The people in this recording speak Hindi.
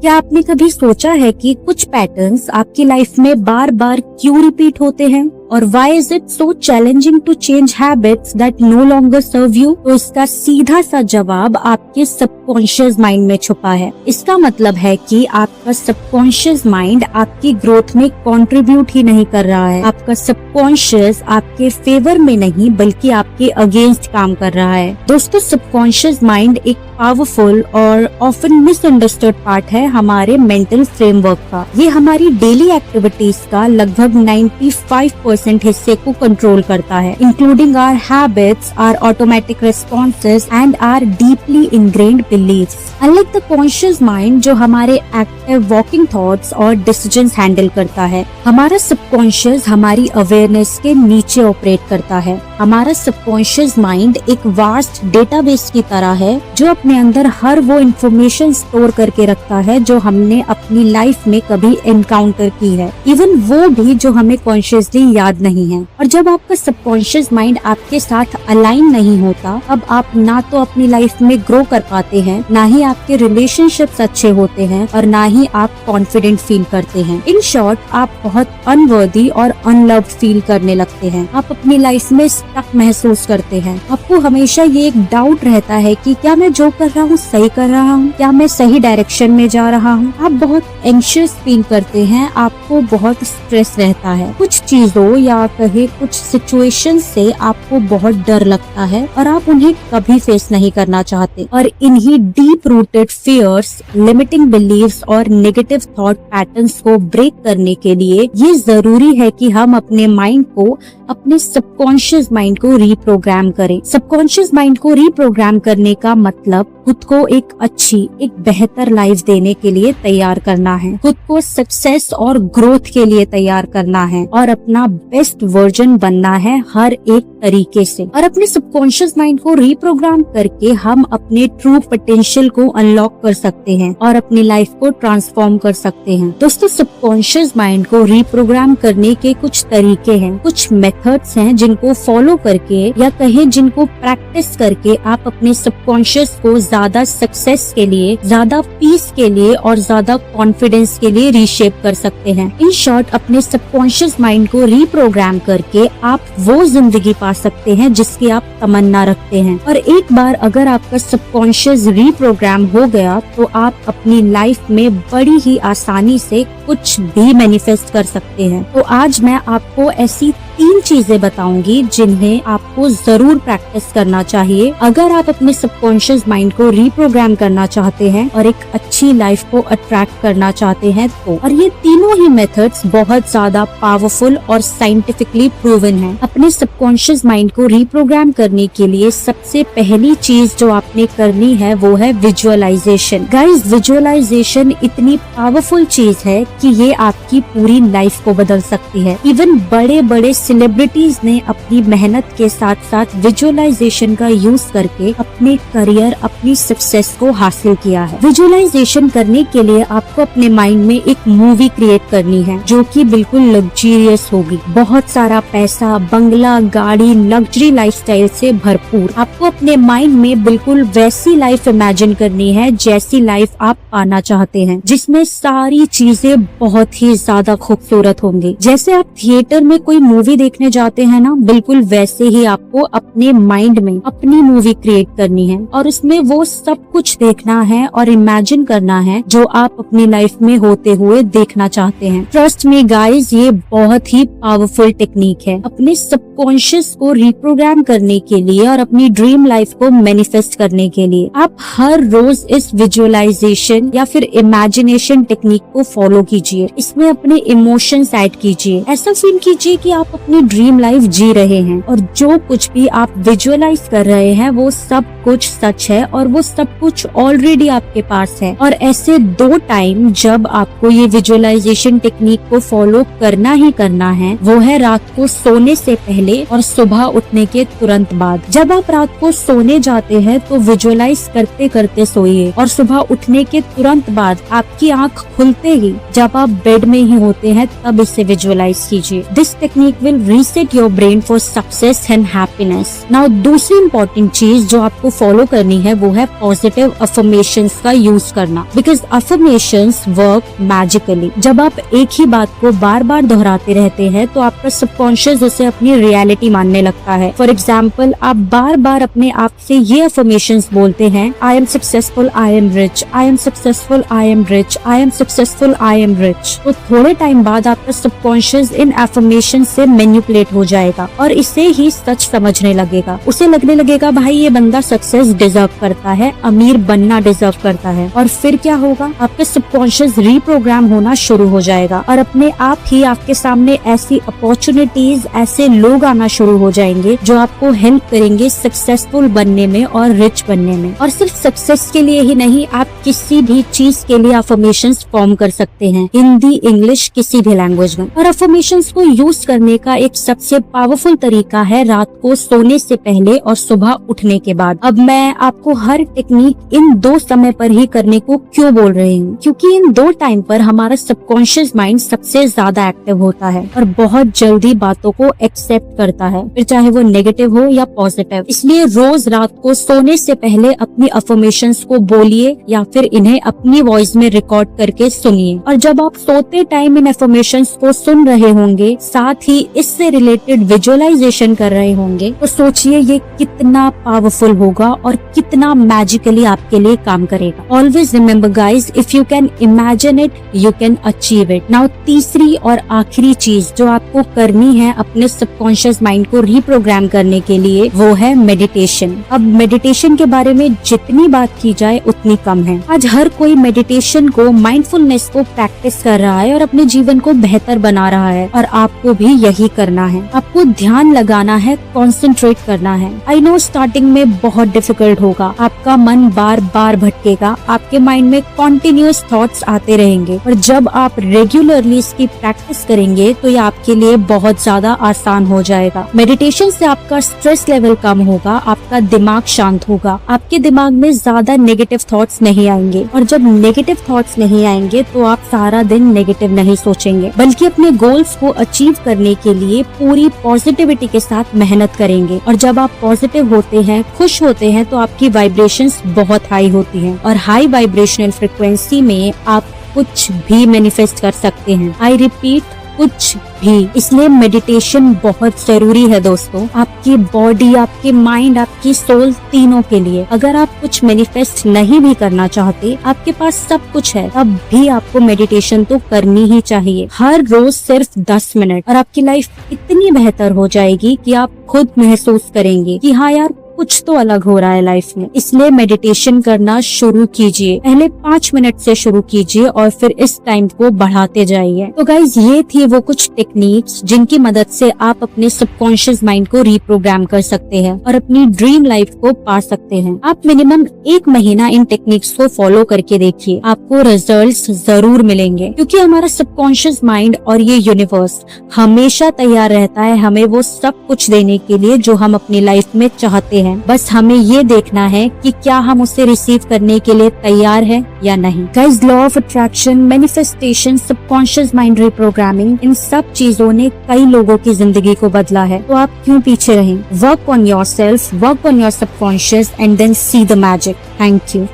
क्या आपने कभी सोचा है कि कुछ पैटर्न्स आपकी लाइफ में बार बार क्यों रिपीट होते हैं और why is it so challenging to change habits that no longer serve you? तो इसका सीधा सा जवाब आपके सबकॉन्शियस माइंड में छुपा है। इसका मतलब है कि आपका सबकॉन्शियस माइंड आपकी ग्रोथ में कंट्रीब्यूट ही नहीं कर रहा है। आपका सबकॉन्शियस आपके फेवर में नहीं बल्कि आपके अगेंस्ट काम कर रहा है। दोस्तों, सबकॉन्शियस माइंड एक पावरफुल और ऑफन मिसअंडरस्टूड पार्ट है हमारे मेंटल फ्रेमवर्क का। ये हमारी डेली एक्टिविटीज का लगभग 95% हिस्से को कंट्रोल करता है, including our habits, our automatic responses and our deeply ingrained beliefs. Unlike the conscious mind जो हमारे एक्टिव वॉकिंग थॉट्स और डिसीजंस हैंडल करता है, हमारा सबकॉन्शियस हमारी अवेयरनेस के नीचे ऑपरेट करता है। हमारा सबकॉन्शियस माइंड एक वास्ट डेटाबेस की तरह है जो अपने अंदर हर वो इन्फॉर्मेशन स्टोर करके रखता है जो हमने अपनी लाइफ में कभी एनकाउंटर की है, इवन वो भी जो हमें कॉन्शियसली याद नहीं है। और जब आपका सबकॉन्शियस माइंड आपके साथ अलाइन नहीं होता, अब आप ना तो अपनी लाइफ में ग्रो कर पाते हैं, ना ही आपके रिलेशनशिप्स अच्छे होते हैं और ना ही आप कॉन्फिडेंट फील करते हैं। इन शॉर्ट, आप बहुत अनवर्दी और अनलव्ड फील करने लगते हैं। आप अपनी लाइफ में स्टक महसूस करते हैं। आपको हमेशा ये एक डाउट रहता है कि क्या मैं जो कर रहा हूँ सही कर रहा हूँ, क्या मैं सही डायरेक्शन में जा रहा हूँ। आप बहुत एंशियस फील करते हैं, आपको बहुत स्ट्रेस रहता है। कुछ चीजों या कहे कुछ सिचुएशन से आपको बहुत डर लगता है और आप उन्हें कभी फेस नहीं करना चाहते। और इन्हीं deep rooted fears, limiting beliefs और नेगेटिव थॉट पैटर्न्स को ब्रेक करने के लिए ये जरूरी है कि हम अपने माइंड को, अपने सबकॉन्शियस माइंड को रीप्रोग्राम करें। सबकॉन्शियस माइंड को रीप्रोग्राम करने का मतलब खुद को एक अच्छी, एक बेहतर लाइफ देने के लिए तैयार करना है, खुद को सक्सेस और ग्रोथ के लिए तैयार करना है और अपना बेस्ट वर्जन बनना है हर एक तरीके से। और अपने सबकॉन्शियस माइंड को रीप्रोग्राम करके हम अपने ट्रू पोटेंशियल को अनलॉक कर सकते हैं और अपनी लाइफ को ट्रांसफॉर्म कर सकते हैं। दोस्तों, सबकॉन्शियस माइंड को रीप्रोग्राम करने के कुछ तरीके हैं, कुछ मेथड्स हैं जिनको फॉलो करके या कहें जिनको प्रैक्टिस करके आप अपने सबकॉन्शियस को ज्यादा सक्सेस के लिए, ज्यादा पीस के लिए और ज्यादा कॉन्फिडेंस के लिए रीशेप कर सकते हैं। इन शॉर्ट, अपने सबकॉन्शियस माइंड को रीप्रोग्राम करके आप वो जिंदगी पा सकते हैं जिसकी आप तमन्ना रखते हैं। और एक बार अगर आपका सबकॉन्शियस रीप्रोग्राम हो गया तो आप अपनी लाइफ में बड़ी ही आसानी से कुछ भी मैनिफेस्ट कर सकते हैं। तो आज मैं आपको ऐसी 3 चीजें बताऊंगी जिन्हें आपको जरूर प्रैक्टिस करना चाहिए अगर आप अपने सबकॉन्शियस माइंड को रीप्रोग्राम करना चाहते हैं और एक अच्छी लाइफ को अट्रैक्ट करना चाहते हैं तो। और ये तीनों ही मेथड्स बहुत ज्यादा पावरफुल और साइंटिफिकली प्रूवन है। अपने सबकॉन्शियस माइंड को रीप्रोग्राम करने के लिए सबसे पहली चीज जो आपने करनी है वो है विजुअलाइजेशन। गाइस, विजुअलाइजेशन इतनी पावरफुल चीज है कि ये आपकी पूरी लाइफ को बदल सकती है। इवन बड़े बड़े सेलिब्रिटीज ने अपनी मेहनत के साथ साथ विजुअलाइजेशन का यूज करके अपने करियर, अपनी सक्सेस को हासिल किया है। विजुअलाइजेशन करने के लिए आपको अपने माइंड में एक मूवी क्रिएट करनी है जो कि बिल्कुल लग्जरियस होगी, बहुत सारा पैसा, बंगला, गाड़ी, लग्जरी लाइफस्टाइल से भरपूर। आपको अपने माइंड में बिल्कुल वैसी लाइफ इमेजिन करनी है जैसी लाइफ आप पाना चाहते हैं, जिसमें सारी चीजें बहुत ही ज्यादा खूबसूरत होंगी। जैसे आप थिएटर में कोई मूवी देखने जाते हैं ना, बिल्कुल वैसे ही आपको अपने माइंड में अपनी मूवी क्रिएट करनी है और उसमें वो सब कुछ देखना है और इमेजिन करना है जो आप अपनी लाइफ में होते हुए देखना चाहते हैं। ट्रस्ट मी गाइस, ये बहुत ही पावरफुल टेक्निक है अपने सबकॉन्शियस को रिप्रोग्राम करने के लिए और अपनी ड्रीम लाइफ को मैनिफेस्ट करने के लिए। आप हर रोज इस विजुअलाइजेशन या फिर इमेजिनेशन टेक्निक को फॉलो कीजिए। इसमें अपने इमोशंस ऐड कीजिए। ऐसा फील कीजिए कि आप अपनी ड्रीम लाइफ जी रहे हैं और जो कुछ भी आप विजुअलाइज कर रहे हैं वो सब कुछ सच है और वो सब कुछ ऑलरेडी आपके पास है। और ऐसे 2 टाइम जब आपको ये विजुअलाइजेशन टेक्निक को फॉलो करना ही करना है, वो है रात को सोने से पहले और सुबह उठने के तुरंत बाद। जब आप रात को सोने जाते हैं तो विजुअलाइज करते करते सोइए और सुबह उठने के तुरंत बाद आपकी आंख खुलते ही जब आप बेड में ही होते हैं तब इसे विजुअलाइज कीजिए। This technique will reset your brain for success and happiness. Now दूसरी इम्पोर्टेंट चीज जो आपको फॉलो करनी है वो है पॉजिटिव अफर्मेशंस का यूज करना, बिकॉज अफर्मेशंस वर्क मैजिकली। जब आप एक ही बात को बार बार दोहराते रहते हैं तो आपका सबकॉन्शियस उसे अपनी रियलिटी मानने लगता है। फॉर एग्जाम्पल, आप बार बार अपने आप से ये अफर्मेशंस बोलते हैं, I am successful, I am rich, I am successful, I am rich, I am successful, I am rich. तो थोड़े टाइम बाद आपका सबकॉन्शियस इन अफर्मेशन से मैनिपुलेट हो जाएगा और इसे ही सच समझने लगेगा। उसे लगने लगेगा भाई ये बंदा सक्सेस डिजर्व करता है, अमीर बनना डिजर्व करता है। और फिर क्या होगा, आपका सबकॉन्शियस रीप्रोग्राम होना शुरू हो जाएगा और अपने आप ही आपके सामने ऐसी अपॉर्चुनिटीज, ऐसे लोग आना शुरू हो जाएंगे जो आपको हेल्प करेंगे सक्सेसफुल बनने में और रिच बनने में। और सिर्फ सक्सेस के लिए ही नहीं, आप किसी भी चीज के लिए अफर्मेशंस फॉर्म कर सकते हैं, हिंदी, इंग्लिश, किसी भी लैंग्वेज में। और अफर्मेशंस को यूज करने का एक सबसे पावरफुल तरीका है रात को सोने से पहले और सुबह उठने के बाद। अब मैं आपको हर टेक्निक इन दो समय पर ही करने को क्यों बोल रही हूँ, क्योंकि इन दो टाइम पर हमारा सबकॉन्शियस माइंड सबसे ज्यादा एक्टिव होता है और बहुत जल्दी बातों को एक्सेप्ट करता है, फिर चाहे वो नेगेटिव हो या पॉजिटिव। इसलिए रोज रात को सोने से पहले अपनी अफर्मेशंस को बोलिए या फिर इन्हें अपनी वॉइस में रिकॉर्ड करके सुनिए। और जब आप सोते टाइम इन अफर्मेशंस को सुन रहे होंगे, साथ ही इससे रिलेटेड विजुअलाइजेशन कर रहे होंगे, तो सोचिए ये कितना पावरफुल होगा और कितना मैजिकली आपके लिए काम करेगा। Always remember guys, if you can imagine it, you can achieve it. Now तीसरी और आखिरी चीज जो आपको करनी है अपने सबकॉन्शियस माइंड को रीप्रोग्राम करने के लिए, वो है मेडिटेशन। अब मेडिटेशन के बारे में जितनी बात की जाए उतनी कम है। आज हर कोई मेडिटेशन को, माइंडफुलनेस को प्रैक्टिस कर रहा है और अपने जीवन को बेहतर बना रहा है, और आपको भी यही करना है। आपको ध्यान लगाना है, कॉन्सेंट्रेट करना है। आई नो स्टार्टिंग में बहुत डिफिकल्ट होगा, आपका मन बार बार भटकेगा, आपके माइंड में कॉन्टिन्यूअस थॉट्स आते रहेंगे, और जब आप रेगुलरली इसकी प्रैक्टिस करेंगे तो ये आपके लिए बहुत ज्यादा आसान हो जाएगा। मेडिटेशन से आपका स्ट्रेस लेवल कम होगा, आपका दिमाग शांत होगा, आपके दिमाग में ज्यादा नेगेटिव थॉट्स नहीं आएंगे, और जब नेगेटिव थॉट्स नहीं आएंगे तो आप सारा दिन नेगेटिव नहीं सोचेंगे, बल्कि अपने गोल्स को अचीव करने के लिए पूरी पॉजिटिविटी के साथ मेहनत करेंगे। और जब आप पॉजिटिव होते हैं, खुश होते हैं, तो आपकी वाइब्रेशंस बहुत हाई होती हैं, और हाई वाइब्रेशनल फ्रिक्वेंसी में आप कुछ भी मैनिफेस्ट कर सकते हैं। आई रिपीट, कुछ भी। इसलिए मेडिटेशन बहुत जरूरी है दोस्तों, आपकी बॉडी, आपके माइंड, आपकी सोल, तीनों के लिए। अगर आप कुछ मैनिफेस्ट नहीं भी करना चाहते, आपके पास सब कुछ है, तब भी आपको मेडिटेशन तो करनी ही चाहिए। हर रोज सिर्फ 10 मिनट, और आपकी लाइफ इतनी बेहतर हो जाएगी कि आप खुद महसूस करेंगे कि हाँ यार, कुछ तो अलग हो रहा है लाइफ में। इसलिए मेडिटेशन करना शुरू कीजिए। पहले 5 मिनट से शुरू कीजिए और फिर इस टाइम को बढ़ाते जाइए। तो गाइज, ये थी वो कुछ टेक्निक्स जिनकी मदद से आप अपने सबकॉन्शियस माइंड को रीप्रोग्राम कर सकते हैं और अपनी ड्रीम लाइफ को पा सकते हैं। आप मिनिमम 1 महीना इन टेक्निक्स को फॉलो करके देखिए, आपको रिजल्ट्स जरूर मिलेंगे, क्योंकि हमारा सबकॉन्शियस माइंड और ये यूनिवर्स हमेशा तैयार रहता है हमें वो सब कुछ देने के लिए जो हम अपनी लाइफ में चाहते हैं। बस हमें ये देखना है कि क्या हम उसे रिसीव करने के लिए तैयार हैं या नहीं। Guys, law of attraction, manifestation, subconscious mind reprogramming, इन सब चीजों ने कई लोगों की जिंदगी को बदला है, तो आप क्यों पीछे रहें? Work on yourself, work on your subconscious, and then see the magic. Thank you.